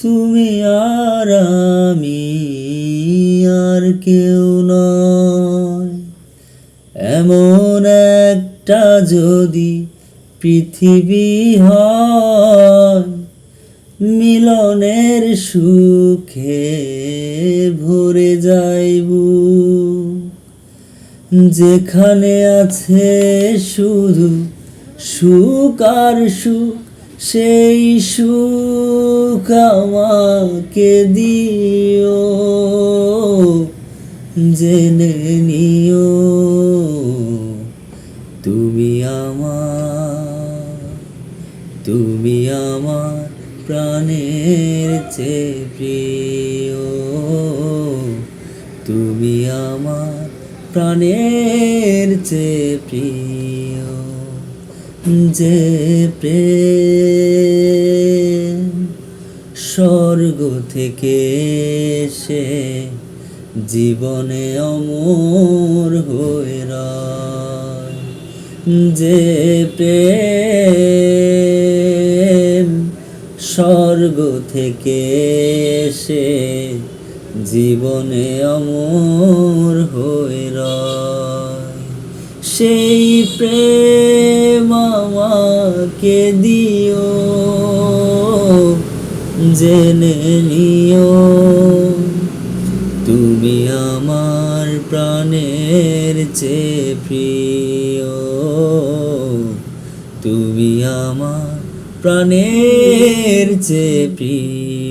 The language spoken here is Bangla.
তুমি আর আমি আর কেউ নয়। এমন একটা যদি পৃথিবী হয়, মিলনের সুখে ভরে যাইব, যেখানে আছে শুধু সুখ আর সুখ, সেই সুখ আমাকে দিও। জেনে নিও তুমি আমার প্রাণের চেয়ে প্রিয়। তুমি আমার প্রাণের চেয়ে প্রিয়। যে প্রেম স্বর্গ থেকে এসে জীবনে অমর হয়ে রয়, যে প্রেম স্বর্গ থেকে এসে জীবনে অমর হয়ে রয়, সেই প্রেম আমাকে দিও। জেনে নিও তুমি আমার প্রাণের চেয়ে প্রিয়। তুমি আমার প্রাণের চেয়ে প্রিয়।